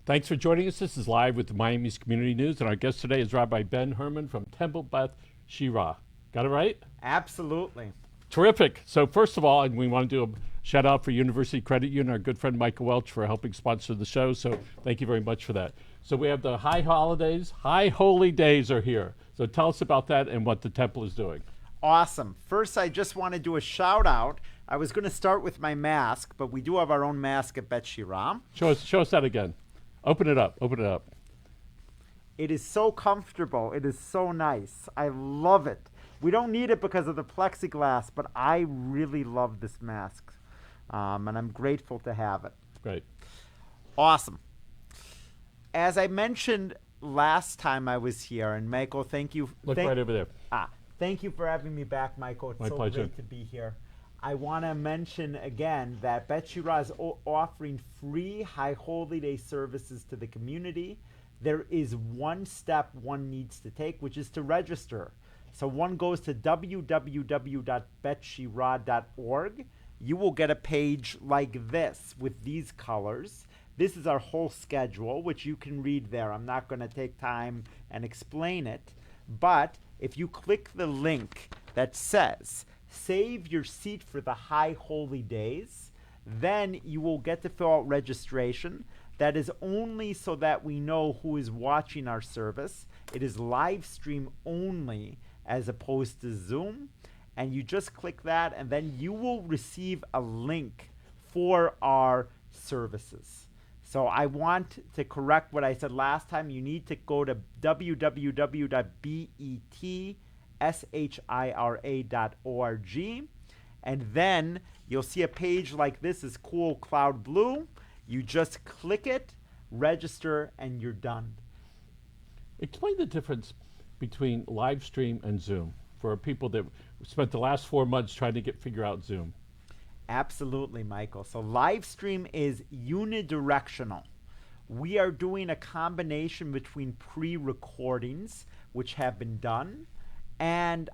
Thanks for joining us. This is Live with the Miami's Community News, and our guest today is Rabbi Ben Herman from Temple Beth Shirah. Got it right? Absolutely. Terrific. So first of all, and we want to do a shout out for University Credit Union, our good friend Michael Welch, for helping sponsor the show. So thank you very much for that. So we have the high holidays, high holy days are here. So tell us about that and what the temple is doing. Awesome. First, I just want to do a shout out. I was going to start with my mask, but we do have our own mask at Bet Shirah. Show us that again. Open it up. Open it up. It is so comfortable. It is so nice. I love it. We don't need it because of the plexiglass, but I really love this mask. And I'm grateful to have it. Great. Awesome. As I mentioned last time I was here, and Michael, thank you. Look right over there. Thank you for having me back, Michael. It's My so pleasure. great to be here. I want to mention again that Bet Shirah is offering free High Holy Day services to the community. There is one step one needs to take, which is to register. So one goes to www.betshirah.org. You will get a page like this with these colors. This is our whole schedule, which you can read there. I'm not going to take time and explain it. But if you click the link that says, save your seat for the High Holy Days, then you will get to fill out registration. That is only so that we know who is watching our service. It is live stream only as opposed to Zoom. And you just click that, and then you will receive a link for our services. So I want to correct what I said last time. You need to go to www.betshira.org, and then you'll see a page like this is cool cloud blue. You just click it, register, and you're done. Explain the difference between live stream and Zoom for people that spent the last 4 months trying to figure out Zoom. Absolutely, Michael. So live stream is unidirectional. We are doing a combination between pre-recordings, which have been done, and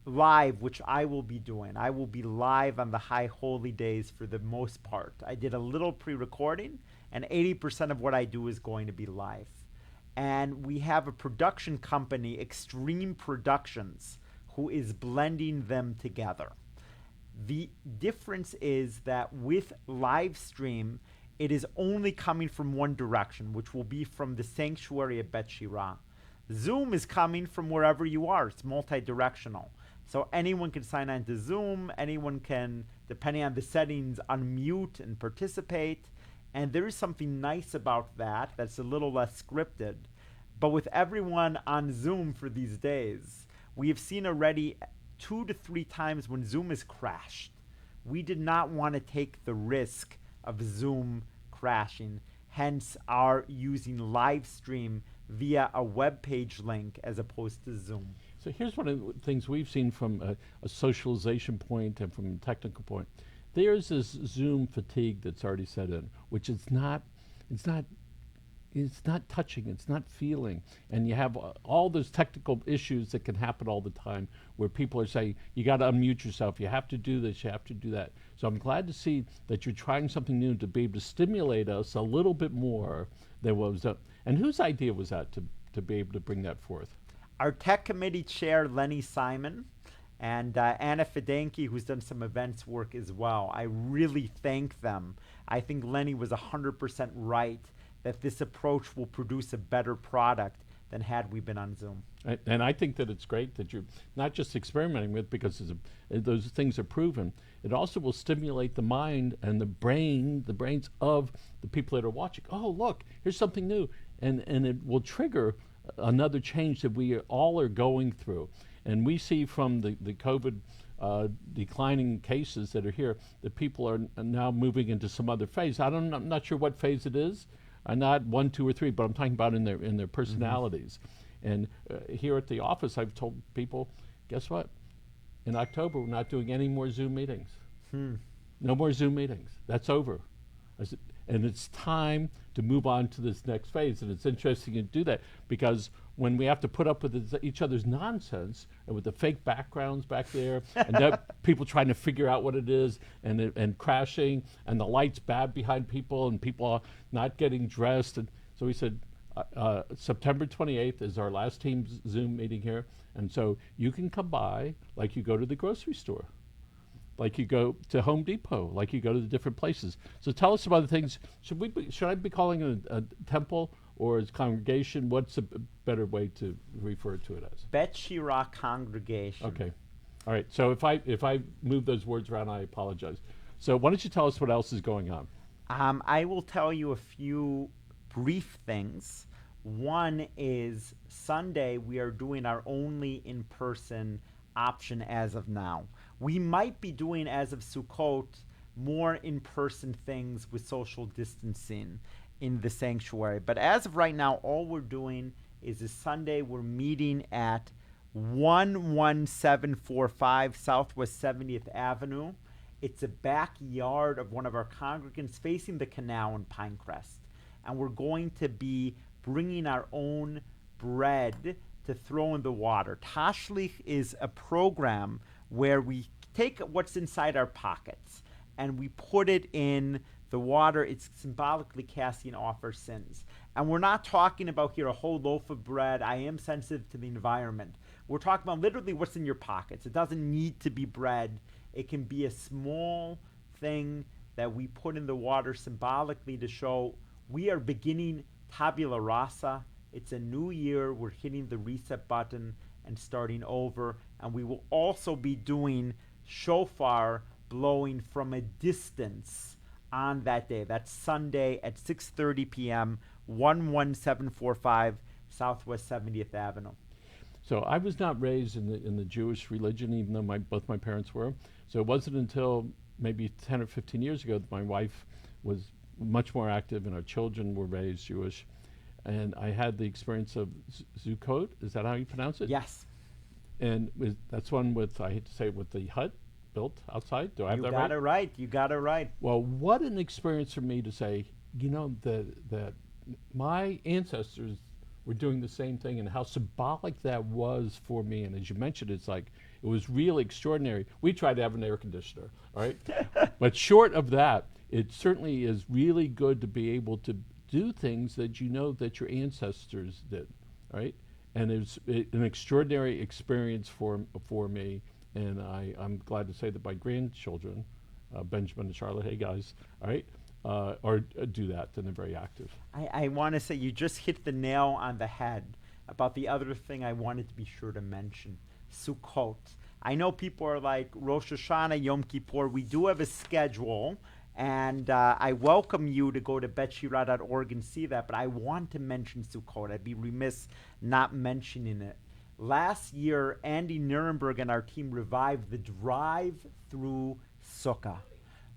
live, which I will be doing. I will be live on the High Holy Days for the most part. I did a little pre-recording, and 80% of what I do is going to be live. And we have a production company, Extreme Productions, who is blending them together. The difference is that with live stream, it is only coming from one direction, which will be from the sanctuary at Bet Shirah. Zoom is coming from wherever you are. It's multi-directional. So anyone can sign on to Zoom. Anyone can, depending on the settings, unmute and participate. And there is something nice about that that's a little less scripted. But with everyone on Zoom for these days, we have seen already 2 to 3 times when Zoom has crashed. We did not want to take the risk of Zoom crashing, hence our using live stream via a web page link as opposed to Zoom. So here's one of the things we've seen from a socialization point and from a technical point. There's this Zoom fatigue that's already set in, which is not touching, it's not feeling. And you have all those technical issues that can happen all the time where people are saying, you got to unmute yourself, you have to do this, you have to do that. So I'm glad to see that you're trying something new to be able to stimulate us a little bit more than what was done. And whose idea was that to be able to bring that forth? Our tech committee chair, Lenny Simon, and Anna Fidenki, who's done some events work as well. I really thank them. I think Lenny was 100% right that this approach will produce a better product than had we been on Zoom. And I think that it's great that you're not just experimenting with, because those things are proven. It also will stimulate the mind and the brains of the people that are watching. Oh, look, here's something new. And it will trigger another change that we all are going through. And we see from the COVID declining cases that are here that people are now moving into some other phase. I'm not sure what phase it is. Not 1, 2, or 3, but I'm talking about in their personalities. And here at the office, I've told people, guess what? In October, we're not doing any more Zoom meetings. No more Zoom meetings. That's over. And it's time to move on to this next phase. And it's interesting to do that because when we have to put up with each other's nonsense and with the fake backgrounds back there and that people trying to figure out what it is and crashing and the lights bad behind people and people are not getting dressed, and So we said September 28th is our last team Zoom meeting here, and so you can come by like you go to the grocery store, like you go to Home Depot, like you go to the different places. So tell us about the things. Should I be calling it a temple or as congregation? What's a better way to refer to it as? Bet Shirah congregation. Okay. All right. So if I move those words around, I apologize. So why don't you tell us what else is going on? I will tell you a few brief things. One is Sunday, we are doing our only in-person option as of now. We might be doing, as of Sukkot, more in-person things with social distancing in the sanctuary. But as of right now, all we're doing is this Sunday, we're meeting at 11745 Southwest 70th Avenue. It's a backyard of one of our congregants facing the canal in Pinecrest. And we're going to be bringing our own bread to throw in the water. Tashlich is a program where we take what's inside our pockets and we put it in the water. It's symbolically casting off our sins. And we're not talking about here a whole loaf of bread. I am sensitive to the environment. We're talking about literally what's in your pockets. It doesn't need to be bread. It can be a small thing that we put in the water symbolically to show we are beginning tabula rasa. It's a new year. We're hitting the reset button and starting over. And we will also be doing shofar blowing from a distance on that day. That's Sunday at 6:30 p.m., 11745 Southwest 70th Avenue. So I was not raised in the Jewish religion, even though both my parents were. So it wasn't until maybe 10 or 15 years ago that my wife was much more active and our children were raised Jewish. And I had the experience of Sukkot. Is that how you pronounce it? Yes. And that's one with, I hate to say it, with the hut built outside. Do I have You that got it right. You got it right. Well, what an experience for me to say, that my ancestors were doing the same thing and how symbolic that was for me. And as you mentioned, it's like, it was really extraordinary. We tried to have an air conditioner, all right? But short of that, it certainly is really good to be able to do things that you know that your ancestors did, right? And it's an extraordinary experience for me. And I'm glad to say that my grandchildren, Benjamin and Charlotte, hey guys, all right, do that, and they're very active. I want to say you just hit the nail on the head about the other thing I wanted to be sure to mention, Sukkot. I know people are like Rosh Hashanah, Yom Kippur. We do have a schedule, and I welcome you to go to betshirah.org and see that, but I want to mention Sukkot. I'd be remiss not mentioning it. Last year, Andy Nuremberg and our team revived the drive-through sukkah.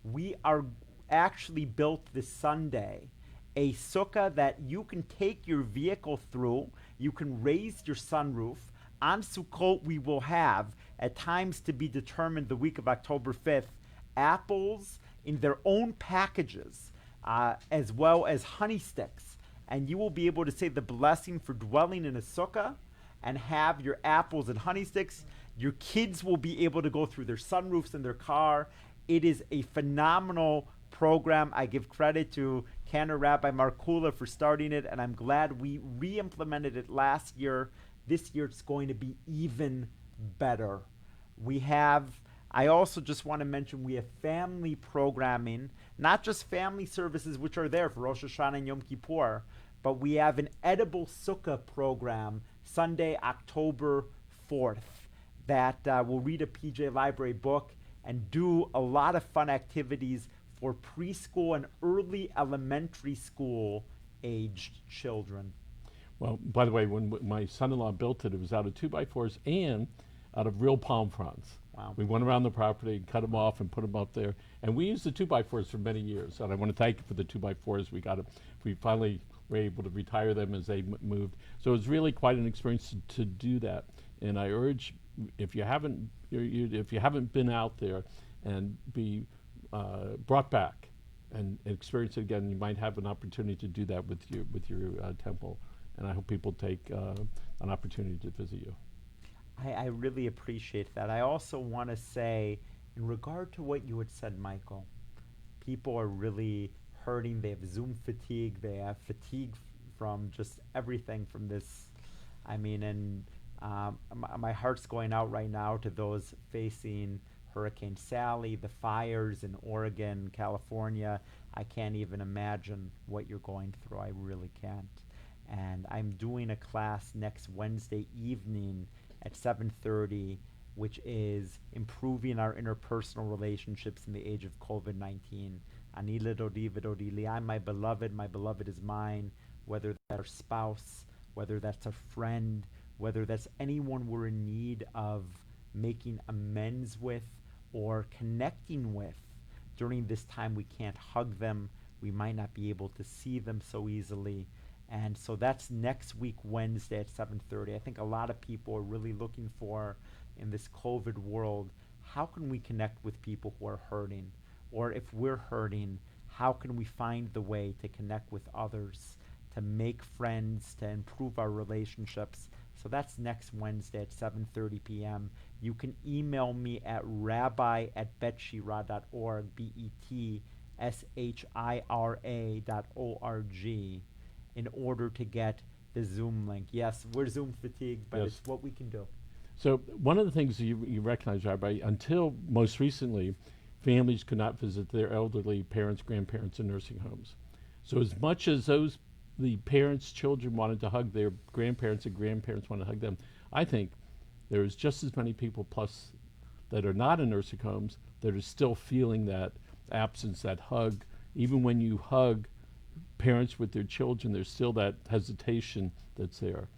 We are actually built this Sunday a sukkah that you can take your vehicle through. You can raise your sunroof. On Sukkot, we will have, at times to be determined the week of October 5th, apples in their own packages, as well as honey sticks. And you will be able to say the blessing for dwelling in a sukkah and have your apples and honey sticks. Your kids will be able to go through their sunroofs in their car. It is a phenomenal program. I give credit to Cantor Rabbi Markula for starting it, and I'm glad we re-implemented it last year. This year it's going to be even better. I also just want to mention we have family programming, not just family services which are there for Rosh Hashanah and Yom Kippur, but we have an edible sukkah program Sunday, October 4th, that will read a PJ Library book and do a lot of fun activities for preschool and early elementary school aged children. Well, by the way, when my son-in-law built it, it was out of 2x4s and out of real palm fronds. Wow. We went around the property, cut them off, and put them up there. And we used the 2x4s for many years. And I want to thank you for the 2x4s. We finally were able to retire them as they moved. So it was really quite an experience to do that. And I urge, if you haven't been out there and be brought back and experience it again, you might have an opportunity to do that with your temple. And I hope people take an opportunity to visit you. I really appreciate that. I also want to say, in regard to what you had said, Michael, people are really hurting. They have Zoom fatigue. They have fatigue from just everything from this. I mean, and my heart's going out right now to those facing Hurricane Sally, the fires in Oregon, California. I can't even imagine what you're going through. I really can't. And I'm doing a class next Wednesday evening at 7:30, which is improving our interpersonal relationships in the age of COVID-19. Ani lidodi vidodi li'ai, my beloved is mine, whether that's our spouse, whether that's a friend, whether that's anyone we're in need of making amends with or connecting with. During this time, we can't hug them. We might not be able to see them so easily. And so that's next week, Wednesday at 7:30. I think a lot of people are really looking for, in this COVID world, how can we connect with people who are hurting? Or if we're hurting, how can we find the way to connect with others, to make friends, to improve our relationships? So that's next Wednesday at 7:30 p.m. You can email me at rabbi@betshira.org, BETSHIRA.org, in order to get the Zoom link. Yes, we're Zoom fatigued, but Yes. it's what we can do. So one of the things you recognize, Rabbi, until most recently, families could not visit their elderly parents, grandparents in nursing homes. So as much as the parents' children wanted to hug their grandparents and grandparents wanted to hug them, I think there's just as many people plus that are not in nursing homes that are still feeling that absence, that hug. Even when you hug parents with their children, there's still that hesitation that's there.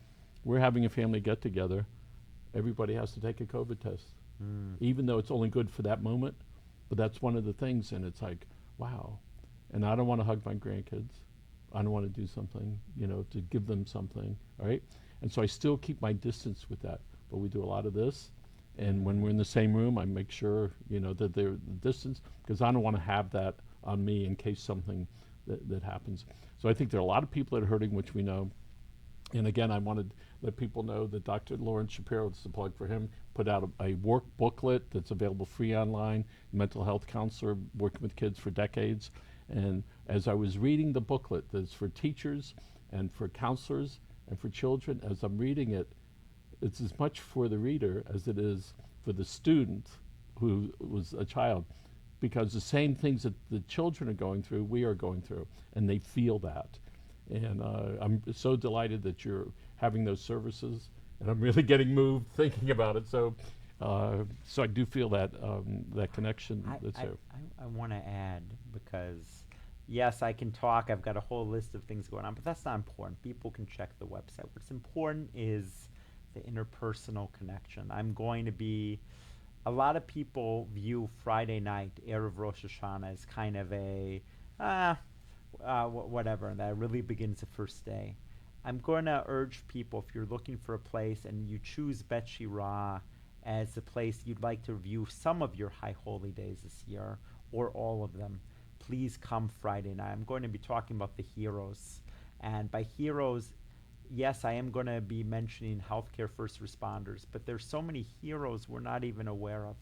We're having a family get together. Everybody has to take a COVID test, even though it's only good for that moment. But that's one of the things, and it's like, wow. And I don't want to hug my grandkids. I don't want to do something, to give them something, all right? And so I still keep my distance with that. But we do a lot of this. And when we're in the same room, I make sure, that they're the distance, because I don't want to have that on me in case something that happens. So I think there are a lot of people that are hurting, which we know. And again, I wanted to let people know that Dr. Lawrence Shapiro, this is a plug for him, put out a work booklet that's available free online, mental health counselor working with kids for decades. And as I was reading the booklet that's for teachers and for counselors and for children, as I'm reading it, it's as much for the reader as it is for the student who was a child, because the same things that the children are going through, we are going through, and they feel that. And I'm so delighted that you're having those services, and I'm really getting moved thinking about it. So I do feel that that connection that's there. I want to add, because yes, I can talk. I've got a whole list of things going on, but that's not important. People can check the website. What's important is the interpersonal connection. I'm going to be, a lot of people view Friday night, Erev Rosh Hashanah, as kind of a, whatever, and that really begins the first day. I'm going to urge people, if you're looking for a place and you choose Bet Shira as the place you'd like to view some of your high holy days this year, or all of them, please come Friday night. I'm going to be talking about the heroes. And by heroes, yes, I am going to be mentioning healthcare first responders, but there's so many heroes we're not even aware of.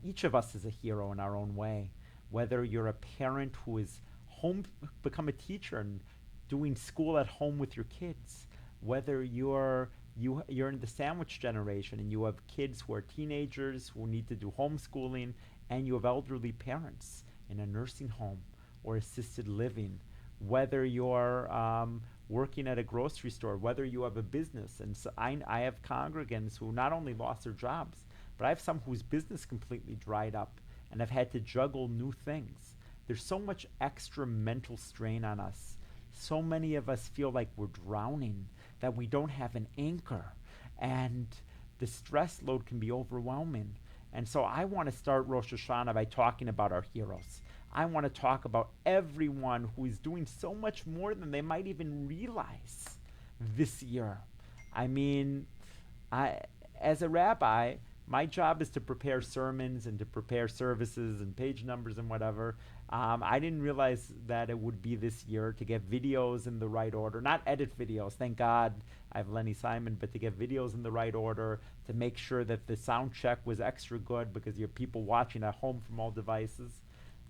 Each of us is a hero in our own way. Whether you're a parent who is home, become a teacher and doing school at home with your kids, whether you're in the sandwich generation and you have kids who are teenagers who need to do homeschooling, and you have elderly parents in a nursing home or assisted living, whether you're working at a grocery store, whether you have a business. And so I have congregants who not only lost their jobs, but I have some whose business completely dried up and have had to juggle new things. There's so much extra mental strain on us. So many of us feel like we're drowning, that we don't have an anchor, and the stress load can be overwhelming. And so I want to start Rosh Hashanah by talking about our heroes. I want to talk about everyone who is doing so much more than they might even realize this year. I mean, as a rabbi, my job is to prepare sermons and to prepare services and page numbers and whatever. I didn't realize that it would be this year to get videos in the right order, not edit videos. Thank God I have Lenny Simon, but to get videos in the right order, to make sure that the sound check was extra good because you have people watching at home from all devices.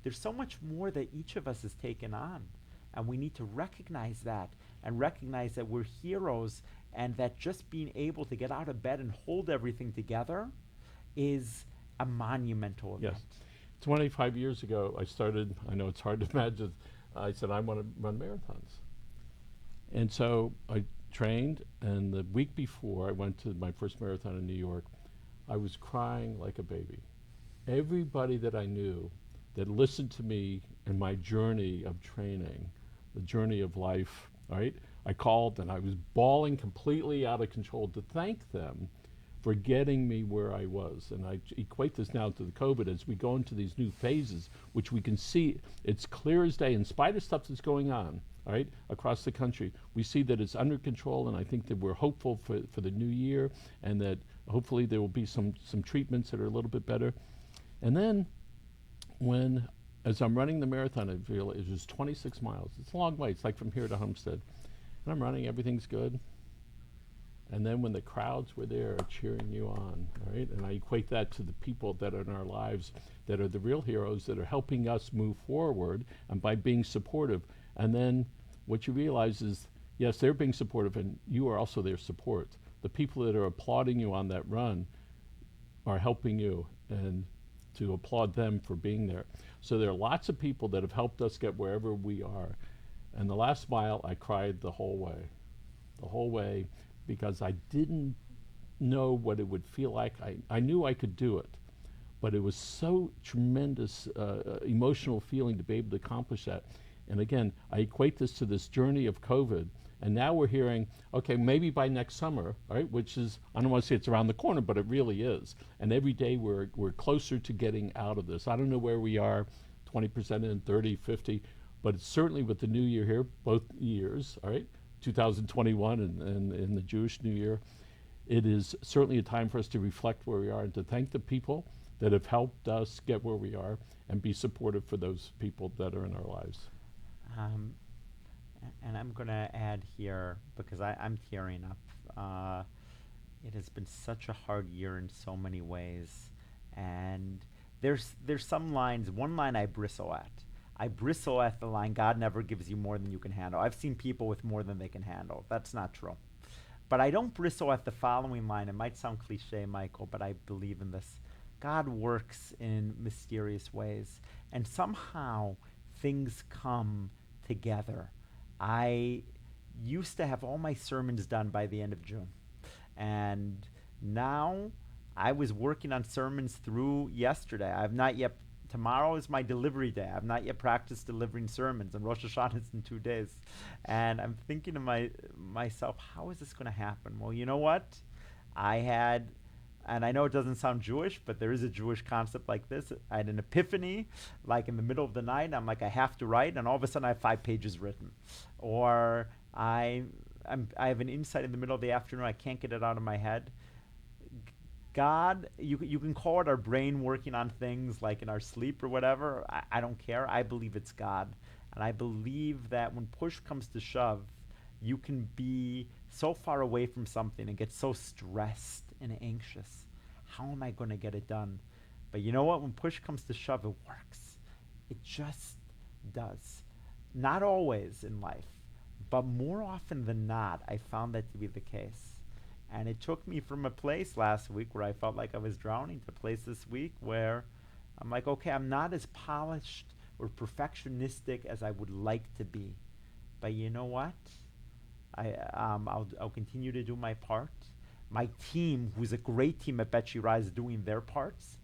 There's so much more that each of us has taken on, and we need to recognize that. and recognize that we're heroes, and that just being able to get out of bed and hold everything together is a monumental Yes. event. 25 years ago, I started, I know it's hard to imagine, I said, I want to run marathons. And so I trained, and the week before I went to my first marathon in New York, I was crying like a baby. Everybody that I knew that listened to me in my journey of training, the journey of life, right? I called and I was bawling completely out of control to thank them for getting me where I was. And I equate this now to the COVID as we go into these new phases, which we can see it's clear as day in spite of stuff that's going on, all right, across the country. We see that it's under control, and I think that we're hopeful for the new year, and that hopefully there will be some treatments that are a little bit better. And then as I'm running the marathon, I feel it was 26 miles. It's a long way. It's like from here to Homestead. And I'm running, everything's good. And then when the crowds were there cheering you on, right? And I equate that to the people that are in our lives that are the real heroes that are helping us move forward, and by being supportive. And then what you realize is, yes, they're being supportive, and you are also their support. The people that are applauding you on that run are helping you, and to applaud them for being there. So there are lots of people that have helped us get wherever we are. And the last mile, I cried the whole way, because I didn't know what it would feel like. I knew I could do it, but it was so tremendous emotional feeling to be able to accomplish that. And again, I equate this to this journey of COVID, and now we're hearing, okay, maybe by next summer, right? Which is, I don't want to say it's around the corner, but it really is. And every day we're closer to getting out of this. I don't know where we are, 20% in, 30, 50, but it's certainly with the new year here, both years, all right? 2021 and in the Jewish New Year, it is certainly a time for us to reflect where we are and to thank the people that have helped us get where we are, and be supportive for those people that are in our lives. And I'm going to add here, because I'm tearing up. It has been such a hard year in so many ways. And there's some lines, one line I bristle at. I bristle at the line, God never gives you more than you can handle. I've seen people with more than they can handle. That's not true. But I don't bristle at the following line. It might sound cliche, Michael, but I believe in this. God works in mysterious ways, and somehow things come together. I used to have all my sermons done by the end of June, and now I was working on sermons through yesterday. I've not yet. Tomorrow is my delivery day. I've not yet practiced delivering sermons, and Rosh Hashanah is in 2 days. And I'm thinking to myself, how is this going to happen? Well, you know what? And I know it doesn't sound Jewish, but there is a Jewish concept like this. I had an epiphany, like in the middle of the night. I'm like, I have to write, and all of a sudden I have 5 pages written. Or I have an insight in the middle of the afternoon. I can't get it out of my head. God, you can call it our brain working on things like in our sleep or whatever. I don't care. I believe it's God. And I believe that when push comes to shove, you can be so far away from something and get so stressed and anxious. How am I going to get it done? But you know what? When push comes to shove, it works. It just does. Not always in life, but more often than not, I found that to be the case. And it took me from a place last week where I felt like I was drowning to a place this week where I'm like, okay, I'm not as polished or perfectionistic as I would like to be. But you know what? I'll continue to do my part. My team, who's a great team at Bet Shirah, is doing their parts.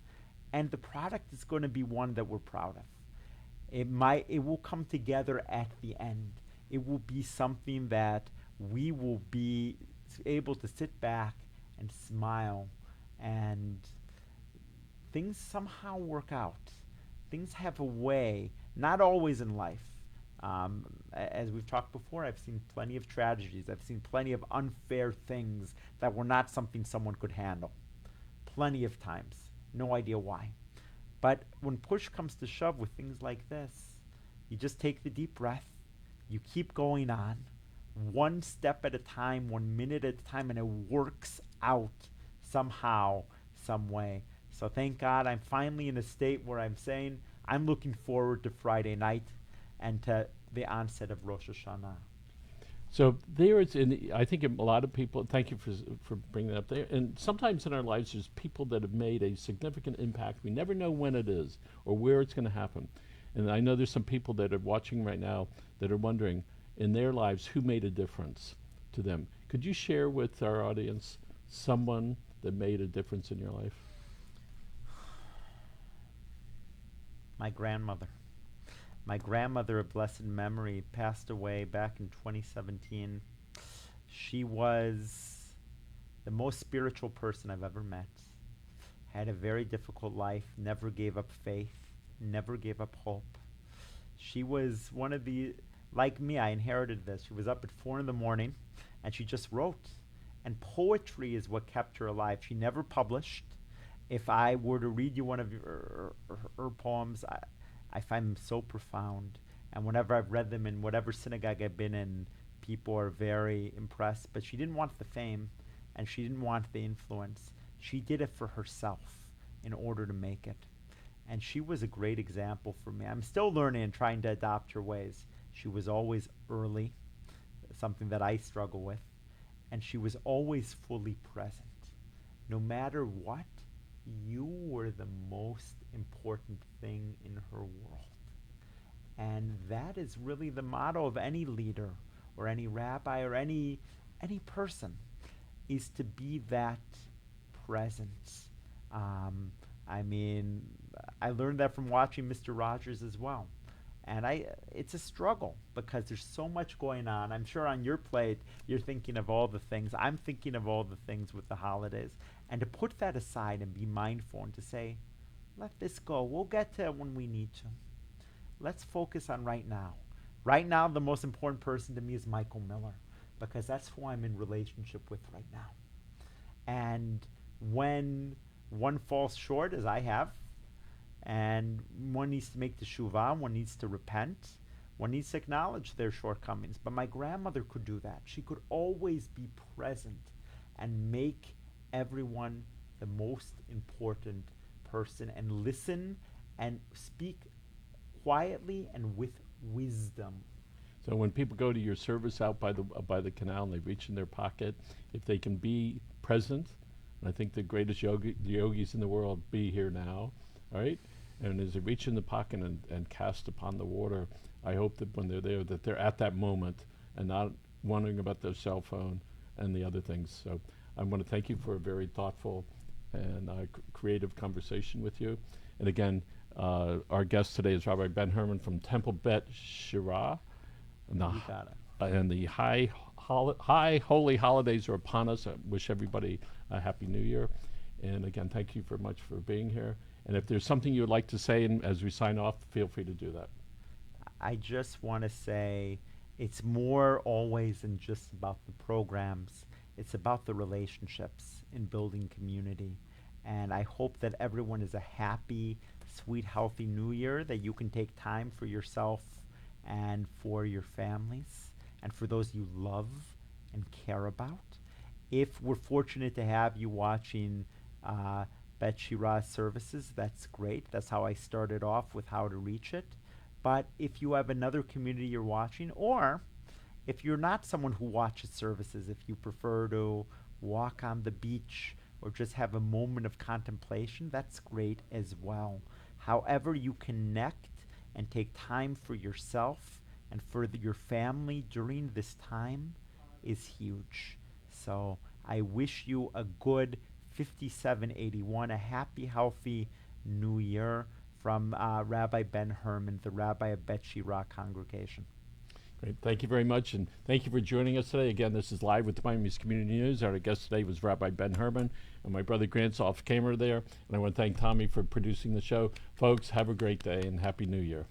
And the product is going to be one that we're proud of. It will come together at the end. It will be something that we will be able to sit back and smile, and things somehow work out. Things have a way, not always in life. As we've talked before, I've seen plenty of tragedies. I've seen plenty of unfair things that were not something someone could handle. Plenty of times. No idea why. But when push comes to shove with things like this, you just take the deep breath. You keep going on, one step at a time, 1 minute at a time, and it works out somehow, some way. So thank God I'm finally in a state where I'm saying I'm looking forward to Friday night and to the onset of Rosh Hashanah. So there is, I think a lot of people. Thank you for bringing that up there. And sometimes in our lives, there's people that have made a significant impact. We never know when it is or where it's going to happen. And I know there's some people that are watching right now that are wondering in their lives who made a difference to them. Could you share with our audience someone that made a difference in your life? My grandmother. My grandmother of blessed memory passed away back in 2017. She was the most spiritual person I've ever met. Had a very difficult life, never gave up faith, never gave up hope. She was one of the, like me, I inherited this. She was up at 4 in the morning and she just wrote. And poetry is what kept her alive. She never published. If I were to read you one of her poems, I find them so profound. And whenever I've read them in whatever synagogue I've been in, people are very impressed. But she didn't want the fame and she didn't want the influence. She did it for herself in order to make it. And she was a great example for me. I'm still learning and trying to adopt her ways. She was always early, something that I struggle with. And she was always fully present. No matter what, you were the most important thing in her world. And that is really the motto of any leader or any rabbi or any person, is to be that presence. I mean, I learned that from watching Mr. Rogers as well. And it's a struggle because there's so much going on. I'm sure on your plate, you're thinking of all the things. I'm thinking of all the things with the holidays. And to put that aside and be mindful and to say, let this go. We'll get to it when we need to. Let's focus on right now. Right now, the most important person to me is Michael Miller because that's who I'm in relationship with right now. And when one falls short, as I have, and one needs to make teshuvah, one needs to repent, one needs to acknowledge their shortcomings. But my grandmother could do that. She could always be present and make everyone the most important person and listen and speak quietly and with wisdom. So when people go to your service out by the canal and they reach in their pocket, if they can be present, and I think the greatest yogis in the world be here now, all right? And as they reach in the pocket and cast upon the water, I hope that when they're there, that they're at that moment and not wondering about their cell phone and the other things. So I want to thank you for a very thoughtful and creative conversation with you. And again, our guest today is Rabbi Ben Herman from Temple Bet Shirah. And the high holy holidays are upon us. I wish everybody a happy New Year. And again, thank you very much for being here. And if there's something you would like to say as we sign off, feel free to do that. I just want to say it's more always than just about the programs. It's about the relationships in building community. And I hope that everyone is a happy, sweet, healthy New Year, that you can take time for yourself and for your families and for those you love and care about. If we're fortunate to have you watching Bet Shirah services, that's great. That's how I started off with how to reach it. But if you have another community you're watching, or if you're not someone who watches services, if you prefer to walk on the beach or just have a moment of contemplation, that's great as well. However you connect and take time for yourself and for your family during this time is huge. So I wish you a good 5781, a happy, healthy New Year from Rabbi Ben Herman, the Rabbi of Bet Shirah congregation. Great. Thank you very much, and thank you for joining us today. Again, this is Live with Miami's Community News. Our guest today was Rabbi Ben Herman, and my brother Grant's off camera there. And I want to thank Tommy for producing the show. Folks, have a great day, and Happy New Year.